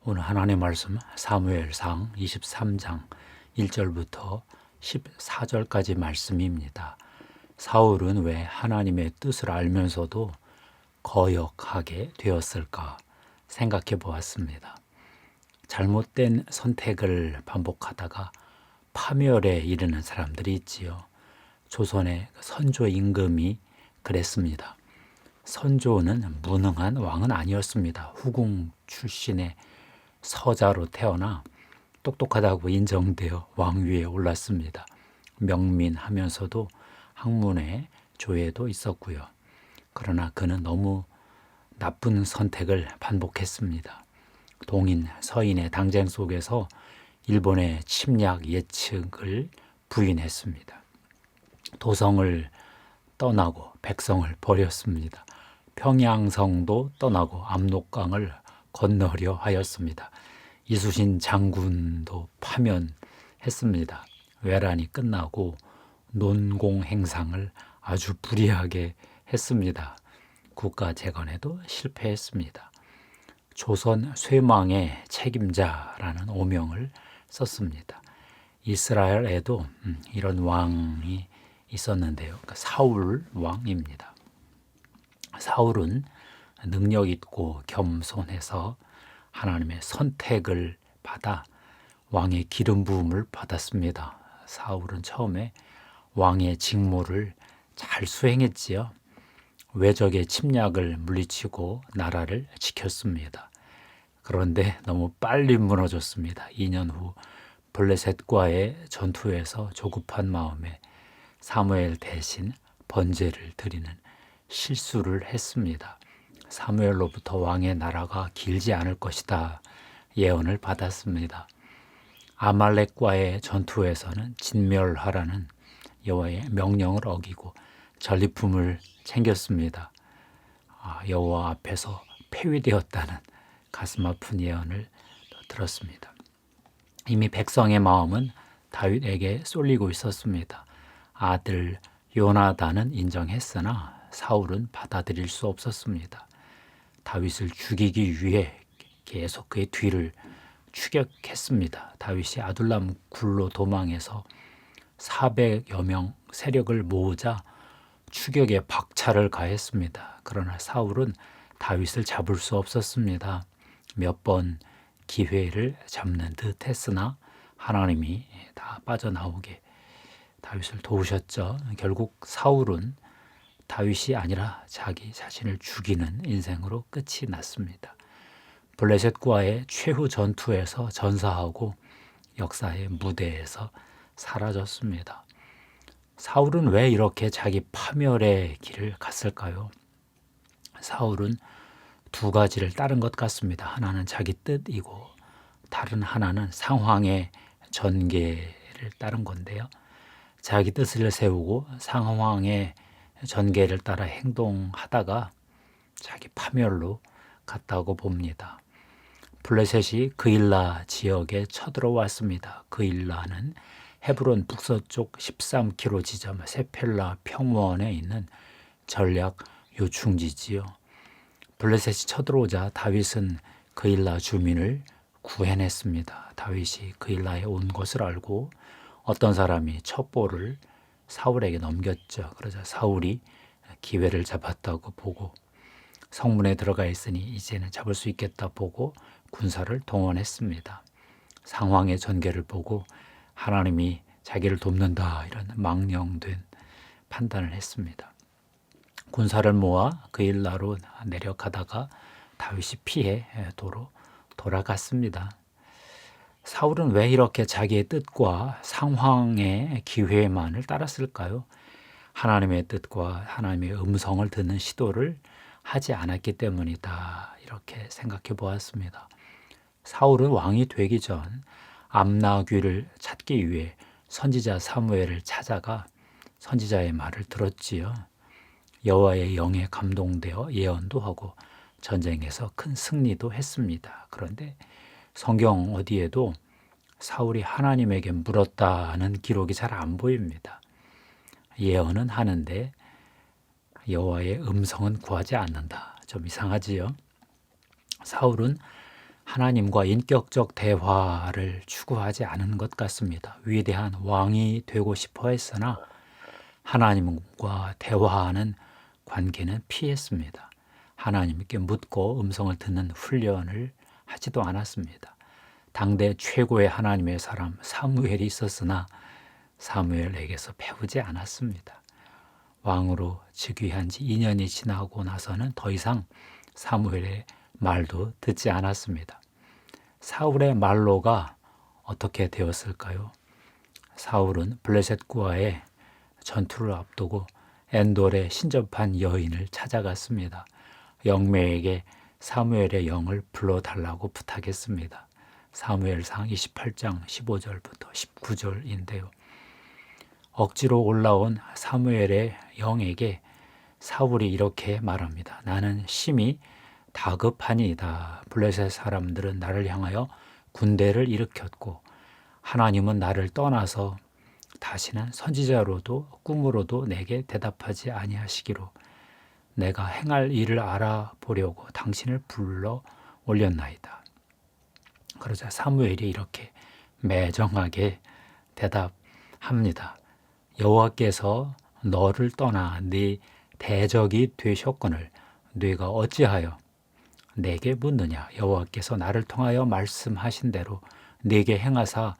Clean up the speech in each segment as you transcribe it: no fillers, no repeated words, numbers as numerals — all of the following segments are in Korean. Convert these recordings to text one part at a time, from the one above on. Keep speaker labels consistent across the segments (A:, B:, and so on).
A: 오늘 하나님의 말씀 사무엘상 23장 1절부터 14절까지 말씀입니다. 사울은 왜 하나님의 뜻을 알면서도 거역하게 되었을까 생각해 보았습니다. 잘못된 선택을 반복하다가 파멸에 이르는 사람들이 있지요. 조선의 선조 임금이 그랬습니다. 선조는 무능한 왕은 아니었습니다. 후궁 출신의 서자로 태어나 똑똑하다고 인정되어 왕위에 올랐습니다. 명민하면서도 학문의 조예도 있었고요. 그러나 그는 너무 나쁜 선택을 반복했습니다. 동인, 서인의 당쟁 속에서 일본의 침략 예측을 부인했습니다. 도성을 떠나고 백성을 버렸습니다. 평양성도 떠나고 압록강을 건너려 하였습니다. 이수신 장군도 파면했습니다. 외란이 끝나고 논공 행상을 아주 불이하게 했습니다. 국가 재건에도 실패했습니다. 조선 쇠망의 책임자라는 오명을 썼습니다. 이스라엘에도 이런 왕이 있었는데요. 그러니까 사울 왕입니다. 사울은 능력 있고 겸손해서 하나님의 선택을 받아 왕의 기름 부음을 받았습니다. 사울은 처음에 왕의 직무를 잘 수행했지요. 외적의 침략을 물리치고 나라를 지켰습니다. 그런데 너무 빨리 무너졌습니다. 2년 후 블레셋과의 전투에서 조급한 마음에 사무엘 대신 번제를 드리는 실수를 했습니다. 사무엘로부터 왕의 나라가 길지 않을 것이다 예언을 받았습니다. 아말렉과의 전투에서는 진멸하라는 여호와의 명령을 어기고 전리품을 챙겼습니다. 여호와 앞에서 폐위되었다는 가슴 아픈 예언을 들었습니다. 이미 백성의 마음은 다윗에게 쏠리고 있었습니다. 아들 요나단은 인정했으나 사울은 받아들일 수 없었습니다. 다윗을 죽이기 위해 계속 그의 뒤를 추격했습니다. 다윗이 아둘람 굴로 도망해서 400여 명 세력을 모으자 추격에 박차를 가했습니다. 그러나 사울은 다윗을 잡을 수 없었습니다. 몇 번 기회를 잡는 듯 했으나 하나님이 다 빠져나오게 다윗을 도우셨죠. 결국 사울은 다윗이 아니라 자기 자신을 죽이는 인생으로 끝이 났습니다. 블레셋과의 최후 전투에서 전사하고 역사의 무대에서 사라졌습니다. 사울은 왜 이렇게 자기 파멸의 길을 갔을까요? 사울은 두 가지를 따른 것 같습니다. 하나는 자기 뜻이고 다른 하나는 상황의 전개를 따른 건데요. 자기 뜻을 세우고 상황의 전개를 따라 행동하다가 자기 파멸로 갔다고 봅니다. 블레셋이 그일라 지역에 쳐들어왔습니다. 그일라는 헤브론 북서쪽 13km 지점 세펠라 평원에 있는 전략 요충지지요. 블레셋이 쳐들어오자 다윗은 그일라 주민을 구해냈습니다. 다윗이 그일라에 온 것을 알고 어떤 사람이 첩보를 사울에게 넘겼죠. 그러자 사울이 기회를 잡았다고 보고 성문에 들어가 있으니 이제는 잡을 수 있겠다 보고 군사를 동원했습니다. 상황의 전개를 보고 하나님이 자기를 돕는다 이런 망령된 판단을 했습니다. 군사를 모아 그일라로 내려가다가 다윗이 피해 도로 돌아갔습니다. 사울은 왜 이렇게 자기의 뜻과 상황의 기회만을 따랐을까요? 하나님의 뜻과 하나님의 음성을 듣는 시도를 하지 않았기 때문이다. 이렇게 생각해 보았습니다. 사울은 왕이 되기 전 암나귀를 찾기 위해 선지자 사무엘을 찾아가 선지자의 말을 들었지요. 여호와의 영에 감동되어 예언도 하고 전쟁에서 큰 승리도 했습니다. 그런데 성경 어디에도 사울이 하나님에게 물었다는 기록이 잘 안 보입니다. 예언은 하는데 여호와의 음성은 구하지 않는다. 좀 이상하지요. 사울은 하나님과 인격적 대화를 추구하지 않은 것 같습니다. 위대한 왕이 되고 싶어 했으나 하나님과 대화하는 관계는 피했습니다. 하나님께 묻고 음성을 듣는 훈련을 하지도 않았습니다. 당대 최고의 하나님의 사람 사무엘이 있었으나 사무엘에게서 배우지 않았습니다. 왕으로 즉위한 지 2년이 지나고 나서는 더 이상 사무엘의 말도 듣지 않았습니다. 사울의 말로가 어떻게 되었을까요? 사울은 블레셋과의 전투를 앞두고 엔돌에 신접한 여인을 찾아갔습니다. 영매에게 사무엘의 영을 불러달라고 부탁했습니다. 사무엘상 28장 15절부터 19절인데요. 억지로 올라온 사무엘의 영에게 사울이 이렇게 말합니다. 나는 심히 다급하니이다. 블레셋 사람들은 나를 향하여 군대를 일으켰고 하나님은 나를 떠나서 다시는 선지자로도 꿈으로도 내게 대답하지 아니하시기로 내가 행할 일을 알아보려고 당신을 불러 올렸나이다. 그러자 사무엘이 이렇게 매정하게 대답합니다. 여호와께서 너를 떠나 네 대적이 되셨거늘 네가 어찌하여 내게 묻느냐. 여호와께서 나를 통하여 말씀하신 대로 네게 행하사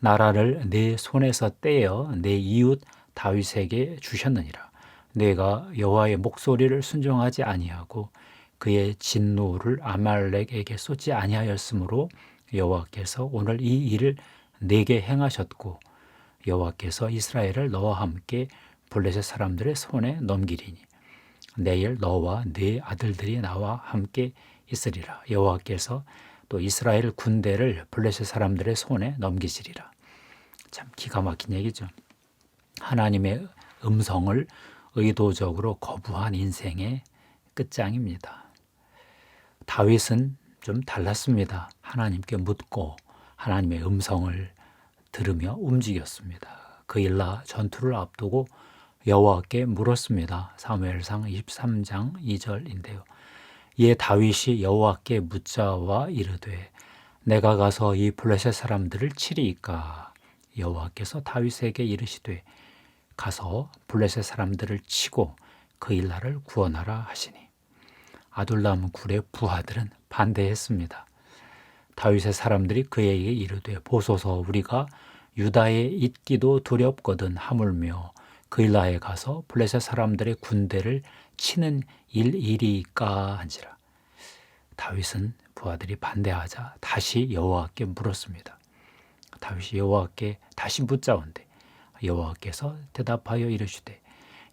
A: 나라를 네 손에서 떼어 네 이웃 다윗에게 주셨느니라. 네가 여호와의 목소리를 순종하지 아니하고 그의 진노를 아말렉에게 쏟지 아니하였으므로 여호와께서 오늘 이 일을 네게 행하셨고 여호와께서 이스라엘을 너와 함께 블레셋 사람들의 손에 넘기리니 내일 너와 네 아들들이 나와 함께 있으리라. 여호와께서 또 이스라엘 군대를 블레셋 사람들의 손에 넘기시리라. 참 기가 막힌 얘기죠. 하나님의 음성을 의도적으로 거부한 인생의 끝장입니다. 다윗은 좀 달랐습니다. 하나님께 묻고 하나님의 음성을 들으며 움직였습니다. 그 일라 전투를 앞두고 여호와께 물었습니다. 사무엘상 23장 2절인데요. 이에 다윗이 여호와께 묻자와 이르되 내가 가서 이 블레셋 사람들을 치리이까. 여호와께서 다윗에게 이르시되 가서 블레셋 사람들을 치고 그 일라를 구원하라 하시니 아둘람 굴의 부하들은 반대했습니다. 다윗의 사람들이 그에게 이르되 보소서 우리가 유다에 있기도 두렵거든 하물며 그일라에 가서 블레셋 사람들의 군대를 치는 일이리까 한지라. 다윗은 부하들이 반대하자 다시 여호와께 물었습니다. 다윗이 여호와께 다시 묻자온대 여호와께서 대답하여 이르시되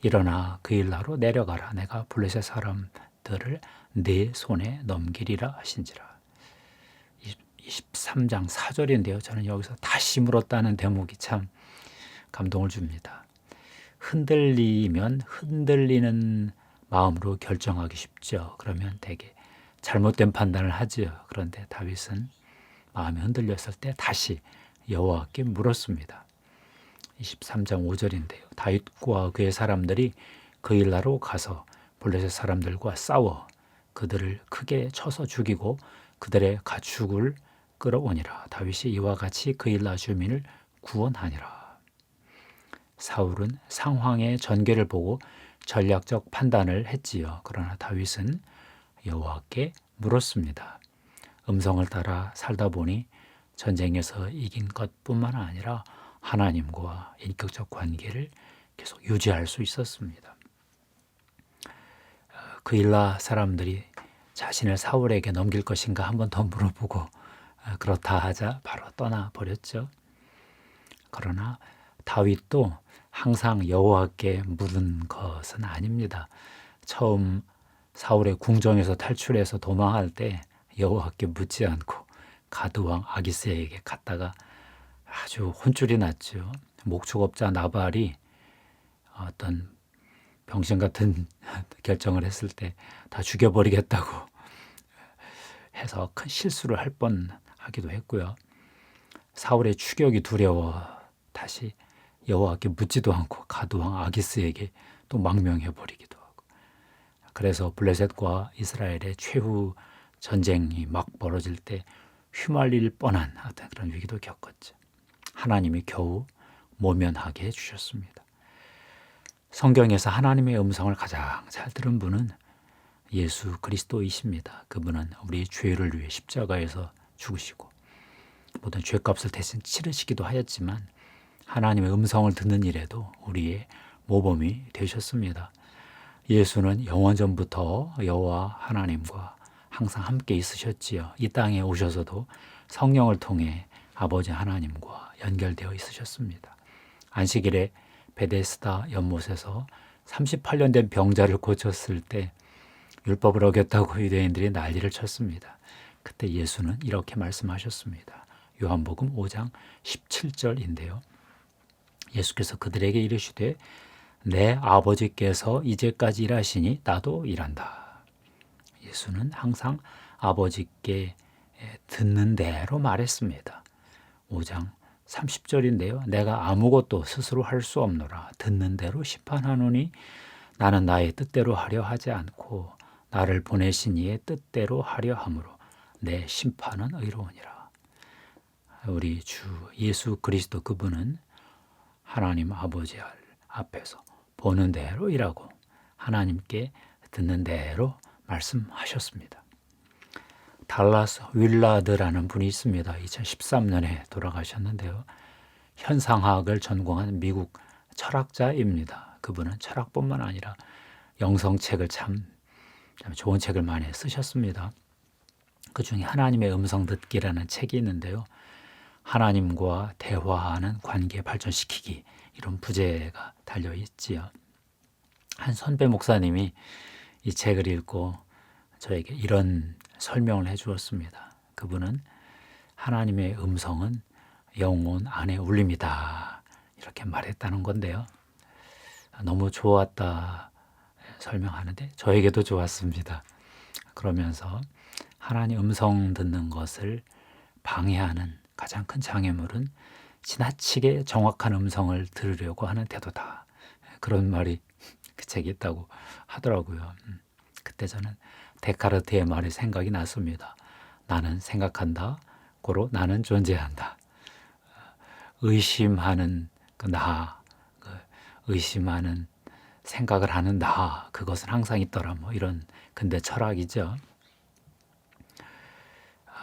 A: 일어나 그일라로 내려가라. 내가 블레셋 사람들을 네 손에 넘기리라 하신지라. 23장 4절인데요. 저는 여기서 다시 물었다는 대목이 참 감동을 줍니다. 흔들리면 흔들리는 마음으로 결정하기 쉽죠. 그러면 되게 잘못된 판단을 하죠. 그런데 다윗은 마음이 흔들렸을 때 다시 여호와께 물었습니다. 23장 5절인데요. 다윗과 그의 사람들이 그일라로 가서 블레셋 사람들과 싸워 그들을 크게 쳐서 죽이고 그들의 가축을 끌어오니라. 다윗이 이와 같이 그일라 주민을 구원하니라. 사울은 상황의 전개를 보고 전략적 판단을 했지요. 그러나 다윗은 여호와께 물었습니다. 음성을 따라 살다 보니 전쟁에서 이긴 것뿐만 아니라 하나님과 인격적 관계를 계속 유지할 수 있었습니다. 그일라 사람들이 자신을 사울에게 넘길 것인가 한 번 더 물어보고 그렇다 하자 바로 떠나버렸죠. 그러나 다윗도 항상 여호와께 물은 것은 아닙니다. 처음 사울의 궁정에서 탈출해서 도망할 때 여호와께 묻지 않고 가드왕 아기스에게 갔다가 아주 혼쭐이 났죠. 목축업자 나발이 어떤 병신 같은 결정을 했을 때 다 죽여버리겠다고 해서 큰 실수를 할 뻔하기도 했고요. 사울의 추격이 두려워 다시 여호와께 묻지도 않고 가드왕 아기스에게 또 망명해버리기도 하고 그래서 블레셋과 이스라엘의 최후 전쟁이 막 벌어질 때 휘말릴 뻔한 어떤 그런 위기도 겪었죠. 하나님이 겨우 모면하게 해주셨습니다. 성경에서 하나님의 음성을 가장 잘 들은 분은 예수 그리스도이십니다. 그분은 우리의 죄를 위해 십자가에서 죽으시고 모든 죄값을 대신 치르시기도 하였지만 하나님의 음성을 듣는 일에도 우리의 모범이 되셨습니다. 예수는 영원전부터 여호와 하나님과 항상 함께 있으셨지요. 이 땅에 오셔서도 성령을 통해 아버지 하나님과 연결되어 있으셨습니다. 안식일에 베데스다 연못에서 38년 된 병자를 고쳤을 때 율법을 어겼다고 유대인들이 난리를 쳤습니다. 그때 예수는 이렇게 말씀하셨습니다. 요한복음 5장 17절인데요. 예수께서 그들에게 이르시되 내 아버지께서 이제까지 일하시니 나도 일한다. 예수는 항상 아버지께 듣는 대로 말했습니다. 5장 30절인데요. 내가 아무것도 스스로 할 수 없노라. 듣는 대로 심판하노니 나는 나의 뜻대로 하려 하지 않고 나를 보내신 이의 뜻대로 하려 함으로 내 심판은 의로우니라. 우리 주 예수 그리스도 그분은 하나님 아버지 앞에서 보는 대로 일하고 하나님께 듣는 대로 말씀하셨습니다. 달라스 윌라드라는 분이 있습니다. 2013년에 돌아가셨는데요. 현상학을 전공한 미국 철학자입니다. 그분은 철학뿐만 아니라 영성책을 참 좋은 책을 많이 쓰셨습니다. 그 중에 하나님의 음성 듣기라는 책이 있는데요. 하나님과 대화하는 관계 발전시키기 이런 부제가 달려 있지요. 한 선배 목사님이 이 책을 읽고 저에게 이런 설명을 해 주었습니다. 그분은 하나님의 음성은 영혼 안에 울립니다. 이렇게 말했다는 건데요. 너무 좋았다 설명하는데 저에게도 좋았습니다. 그러면서 하나님 음성 듣는 것을 방해하는 가장 큰 장애물은 지나치게 정확한 음성을 들으려고 하는 태도다. 그런 말이 그 책에 있다고 하더라고요. 그때 저는 데카르트의 말이 생각이 났습니다. 나는 생각한다. 고로 나는 존재한다. 의심하는 그 나, 의심하는 생각을 하는 나, 그것은 항상 있더라. 뭐 이런 근대 철학이죠.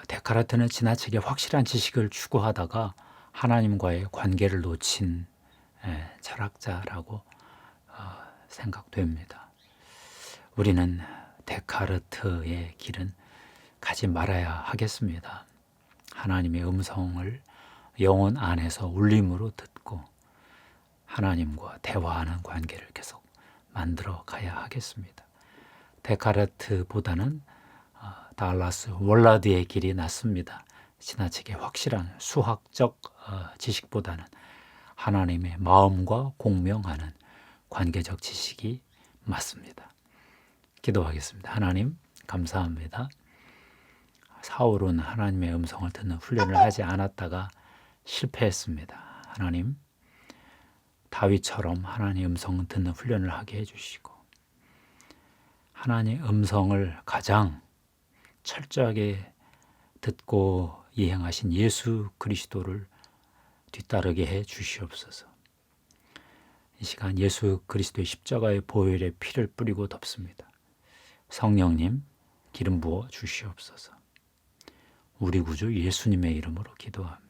A: 데카르트는 지나치게 확실한 지식을 추구하다가 하나님과의 관계를 놓친 철학자라고 생각됩니다. 우리는 데카르트의 길은 가지 말아야 하겠습니다. 하나님의 음성을 영혼 안에서 울림으로 듣고 하나님과 대화하는 관계를 계속 만들어 가야 하겠습니다. 데카르트보다는 달라스 월라드의 길이 낫습니다. 지나치게 확실한 수학적 지식보다는 하나님의 마음과 공명하는 관계적 지식이 맞습니다. 기도하겠습니다. 하나님 감사합니다. 사울은 하나님의 음성을 듣는 훈련을 하지 않았다가 실패했습니다. 하나님 다윗처럼 하나님의 음성 듣는 훈련을 하게 해주시고 하나님의 음성을 가장 철저하게 듣고 이행하신 예수 그리스도를 뒤따르게 해 주시옵소서. 이 시간 예수 그리스도의 십자가의 보혈의 피를 뿌리고 덮습니다. 성령님 기름 부어 주시옵소서. 우리 구주 예수님의 이름으로 기도합니다.